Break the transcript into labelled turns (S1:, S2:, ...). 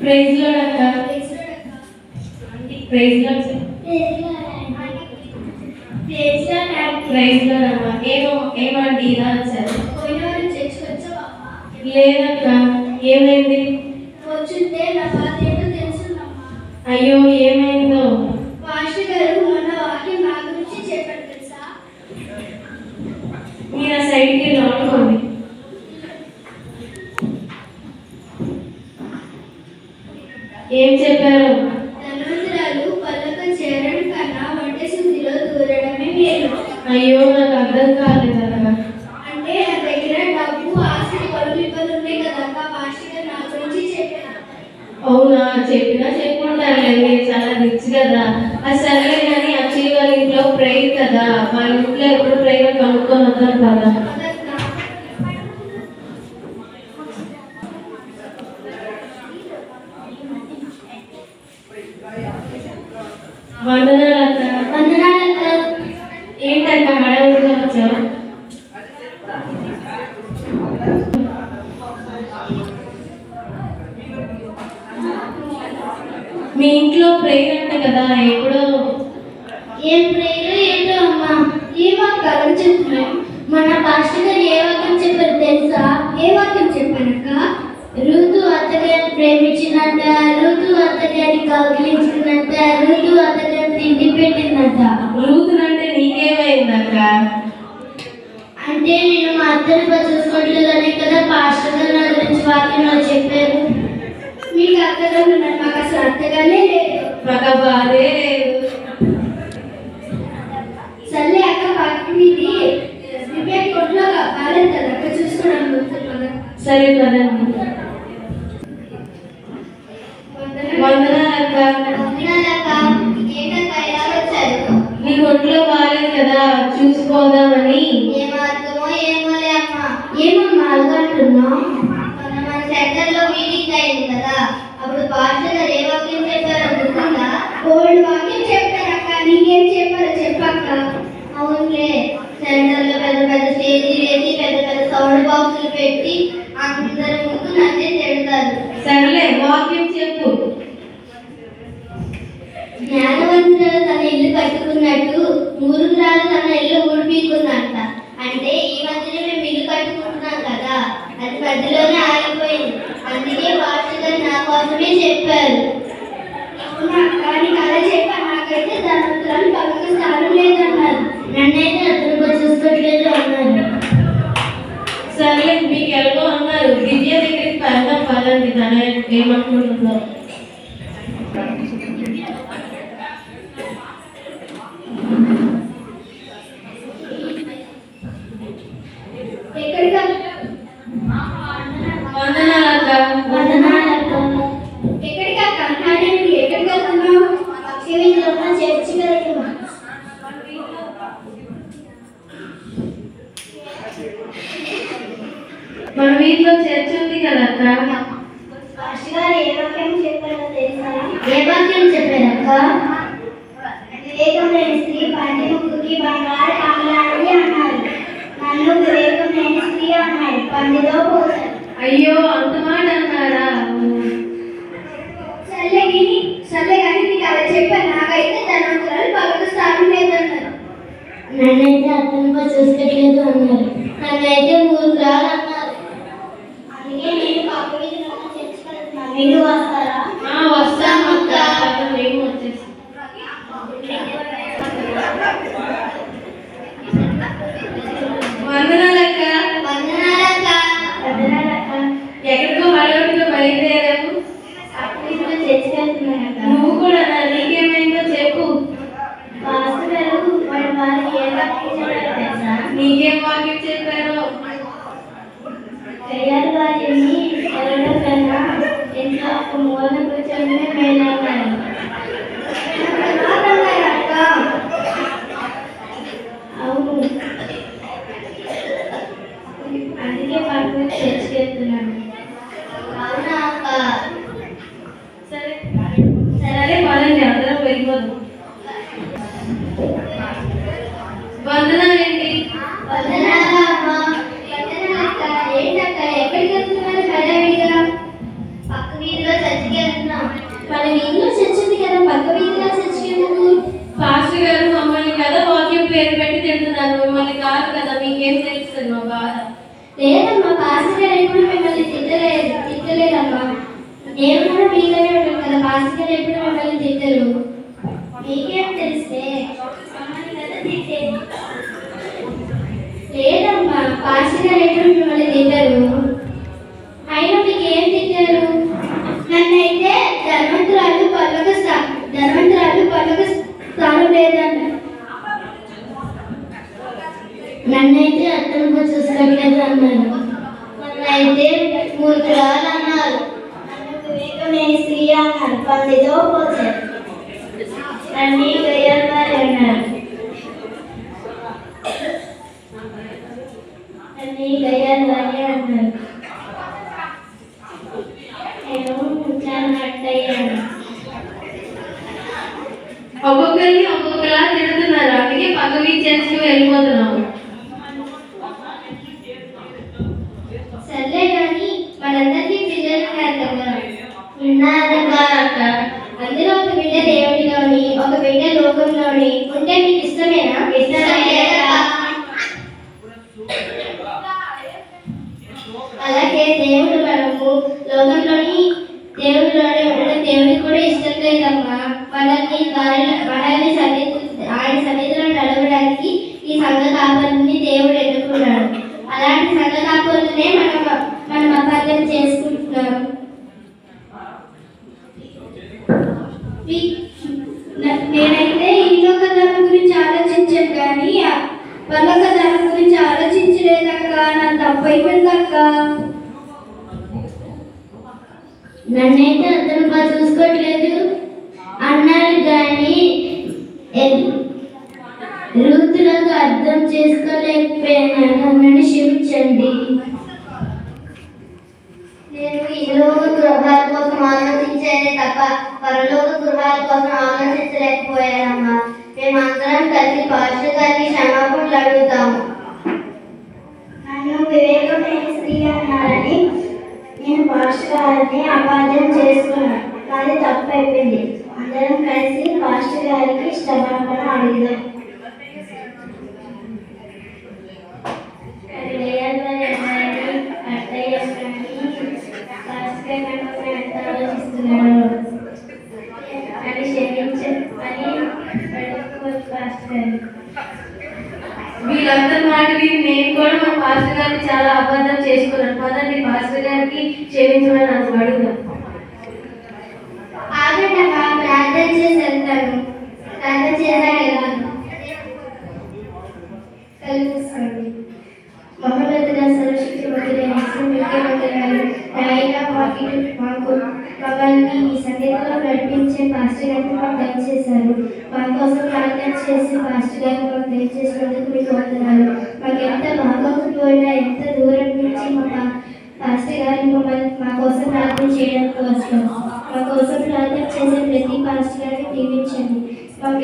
S1: Praise lord అక్క. Praise lord. Praise lord అమ్మా. ఏమండి ఇలా వచ్చారు? లేదక్క, ఏమైంది?
S2: వచ్చుంటే నా బాధ ఏంటో తెలుసున్నామ్మా.
S1: అయ్యో, ఏమైందో?
S2: పాస్టర్ గారు మొన్న వాక్యం నా గురించి చెప్పారు తెలుసా?
S1: మీరు ఆ సైడ్కి రానుకోండి. ఏం చెప్పారు?
S2: ధనవంతురాలు పల్లక చేరడం కన్నా వంట శుద్ధిలో దూరడమే మేలు.
S1: అయ్యో, నాకు అర్థం కాలేదు అక్క.
S2: అంటే నా దగ్గర డబ్బు ఆస్తి పనులు ఇబ్బంది ఉన్నాయి కదా అక్క. పాస్టర్ గారు నా గురించి చెప్పారు.
S1: అవునా? చెప్పినా చెప్పుకుంటారులే, మీరు చాలా రిచ్ కదా. సరేలే కానీ యాక్చువల్లీ వాళ్ళ ఇంట్లో ప్రేయర్ కదా, వాళ్ళ ఇంట్లో ఎప్పుడు ప్రేయర్ కనుక్కొని వద్దాం కదా. వందనాలు అక్క.
S2: వందనాలక్క.
S1: ఏంటక్క హడావుడిగా వచ్చావు? మీ ఇంట్లో ప్రేయర్ అంట కదా, ఎప్పుడో?
S2: ఏం ప్రేయర్ ఏంటో అమ్మా. ఏ వాక్యం చెప్తున్నాం? మన పాస్టర్ గారు ఏ వాక్యం చెప్పారు తెలుసా? ఏ వాక్యం చెప్పారక్క? ఋతు అత్తగారిని ప్రేమించినట్ట, ఋతు అత్తగారిని కౌగిలించుకున్నట్ట, ఋతు అత్తగారిని తిండి పెట్టిందట.
S1: రూతునంటే నీకేమైందక్క?
S2: అంటే నేను మా అత్తని చూసుకోవట్లేదనే కదా పాస్టర్ గారు నా గురించి వాక్యంలో చెప్పారు. మీకు అత్తగారు ఉన్నారు, మాకు అసలు అత్తగానే లేదు.
S1: మాకు బాధే లేదు.
S2: సర్లే అక్క, వాక్యం ఇది దివ్యాకి ఒంట్లో బాగాలేదు కదా అక్క, చూసుకోవడం కదా.
S1: సరే కదండి. వందనాలక్క.
S2: ఏంటక్క ఎలా వచ్చారు?
S1: నీకు ఒంట్లో బాగాలేదు కదా, చూసుకోదామని.
S2: ఏమో అర్థమో ఏమోలే అమ్మ. ఏమమ్మా అలగంటున్నావు? మన సెంటర్లో మీటింగ్ అయింది కదా, అప్పుడు పాస్టర్ గారు ఏ వాక్యం చెప్పారో గుర్తుందా? ఓల్డ్ వాక్యం చెప్పారక్క. నీకేం చెప్పారో చెప్పక్క. అవునులే, సెంటర్లో పెద్ద పెద్ద స్టేజీ వేసి పెద్ద పెద్ద సౌండ్ బాక్సులు పెట్టి అందరి ముందు నన్నే తిడతారు.
S1: సర్లే, వాక్యం చెప్పు.
S2: జ్ఞానవంతురాలు తన ఇల్లు కట్టుకున్నట్టు మూర్ఖురాలు తన ఇల్లు ఊడిపీకున్నట్ట. అంటే ఈ మధ్యనే మేము ఇల్లు కట్టుకుంటున్నాం కదా, అది మధ్యలోనే ఆగిపోయింది. అందుకే పాస్టర్ గారు నా కోసమే చెప్పారు. కానీ అలా చెప్పారు. నాకైతే ధనవంతురాలు పక్కన స్థానం లేదన్నారు. నన్నైతే అతను చూసుకోవట్లేదు అన్నారు.
S1: సర్లే, మీకు ఎలాగో అన్నారు, దివ్య దగ్గరికి వెళ్దాం పదండి. తన ఏమనుకుంటుందో. వందనాలక్క.
S2: వందనాలక్క. ఎక్కడికి అక్క? అంటే నువ్వు ఎక్కడికి వెళ్తున్నావు? చర్చికి వెళ్తున్నా.
S1: మన వీధిలో చర్చ్ ఉంది కదా అక్క.
S2: పాస్టర్ గారు ఏ వాక్యం చెప్పారో తెలుసా? ఏ వాక్యం చెప్పారక్క? వివేకం లేని స్త్రీ పంది ముక్కుకి బంగారు కమలాడి అన్నారు. నన్ను వివేకం లేని స్త్రీ అన్నాడు, పందిలో పోసాడు.
S1: అయ్యో, అంత మాట అన్నారా?
S2: సర్లే కానీ నీకు అలా చెప్పాను. నాకైతే ధనవంతురాలు పక్కన స్థానం లేదన్నారు. నన్నైతే అతనిపై చూసుకోవట్లేదు అన్నారు. నన్నైతే మూర్ఖురాలు అన్నారు. అందుకే నేను పక్క వీధిలో చర్చికెళ్తున్నాను. మీరు వస్తారా?
S1: వస్తాం అక్క. మేము వచ్చేసి వందనాలక్క.
S2: వందనాలక్క.
S1: ఎక్కడికో హడావుడిగా బయలుదేరాము.
S2: చర్చికెళ్తున్నానక్క.
S1: నువ్వు కూడా నీకేమైందో చెప్పు.
S2: పాస్టర్ గారు వారికి ఏ వాక్యం చెప్పారో తెలుసా?
S1: నీకేం వాక్యం చెప్పారో?
S2: కయ్యాలి వారిని ఎవరో కన్నా ఇంట్లో ఒక మూల కూర్చొని మేలన్నారు. అవును, అందుకే పక్కన చర్చికెళ్తున్నాను. అవునా అక్క?
S1: సరే సరే పదండి, అందరం వెళ్ళిపోదు. వందనాలేంటి?
S2: వందనాలు అమ్మ. వందనాలక్క. ఏంటక్క ఎక్కడికి వెళ్తున్నారు హడావిడిగా? పక్క వీధిలో చర్చి చర్చికి వెళ్తున్నాం. మన వీధిలో చర్చ్ ఉంది కదా, పక్క వీధిలో చర్చికి ఎందుకు?
S1: పాస్టర్ గారు మమ్మల్ని కదా వాక్యం పేరు పెట్టి తింటున్నారు, మిమ్మల్ని కాదు కదా, మీకేం తెలుస్తుంది మా బాధ?
S2: లేదమ్మా, పాస్టర్ గారు ఎప్పుడు మిమ్మల్ని తిట్టలేదమ్మా. నేను కూడా మీలోనే ఉంటాను కదా, పాస్టర్ గారు ఎప్పుడు మిమ్మల్ని తిట్టరు. మీకేం తెలిస్తే మమ్మల్ని కదా తిట్టేది. లేదమ్మా, పాస్టర్ గారు ఎప్పుడు మిమ్మల్ని తిట్టరు. అయినా మీకు ఏం తిట్టారు? నన్నైతే ధనవంతురాలు పర్లోక స్థానం లేదన్న. నన్నైతే అతను చూసుకోలేదు అన్నారు. నన్నైతే మూర్ఖురాలు అన్నారు. నన్ను వివేకమైన స్త్రీ అన్నారు. పందితో పోచారు. నన్ను గయ్యాలి అన్నారు. నన్ను గయ్యాలి అన్నారు. నేను నట్టయ్యాను.
S1: ఒక్కొక్కరిని ఒక్కొక్కలా తిడుతున్నారు, అందుకే పక్క వీధి వెళ్ళిపోతున్నాము.
S2: సర్లే కానీ మనందరికీ పిల్లలు ఉన్నారు కదా. అందులో ఒక బిడ్డ దేవుడిలోని, ఒక బిడ్డ లోకంలోని ఉంటే మీకు ఇష్టమేనా? అలాగే దేవుడు మనము లోకంలోని దేవుడిలోనే ఉంటే దేవుడికి కూడా ఇష్టం లేదమ్మా. ఆయన సన్నిధిలో నడవడానికి ఈ సంఘ కాపరుని దేవుడు ఎన్నుకున్నాడు. అలాంటి సంఘ కాపరులనే మనం అపార్థం చేసుకుంటున్నాం. నేనైతే ఈ లోక ధనం గురించి ఆలోచించాను కానీ పరలోక ధనం గురించి ఆలోచించలేదక్క. నా తప్పు అయిపోయిందక్క. నన్నైతే అతను బాగా చూసుకోవట్లేదు అన్నారు కానీ రూతులకు అర్థం చేసుకోలేకపోయినాను. నన్ను క్షమించండి. నేను ఇలోక గృహాల కోసం ఆలోచించేదే తప్ప పరలోక గృహాల కోసం ఆలోచించలేకపోయానమ్మా. మేమందరం కలిసి పాస్టర్ గారికి క్షమాపణలు అడుగుతాము. నన్ను వివేకమైన స్త్రీ అన్నారని నేను పాస్టర్ గారిని అపార్థం చేసుకున్నాను, కానీ తప్పు అయిపోయింది. అందరం కలిసి పాస్టర్ గారికి క్షమాపణ అడుగుదాం.
S1: వీళ్ళందరి మాట విని నేను కూడా మా పాస్టర్ గారిని చాలా అబద్ధం చేసుకున్నాను. పదండి పాస్టర్ గారికి క్షమించమని నాకు అడుగుదాం.
S2: ఆగండి అమ్మా, ప్రార్థన చేసి వెళ్తాను. ప్రార్థన చేశాక వెళ్తాను. కలిపిస్తాను. మహోన్నతుడ సర్వశక్తిమంతుడైన మీకే వందనాలు. నాయనా మమ్మల్ని ఈ సన్నిధిలో నడిపించే పాస్టర్ గారిని మాకు దయచేశారు. మా కోసం ప్రార్థన చేసి పాస్టర్ గారిని మాకు దయచేసినందుకు మీకు వందనాలు. మాకు ఎంత బాగోకపోయినా ఎంత దూరం నుంచి పాస్టర్ గారిని మా కోసం ప్రార్థన చేయడానికి వస్తాం. మా కోసం ప్రార్థన చేసే ప్రతి పాస్టర్ గారిని దీవించండి. మాకు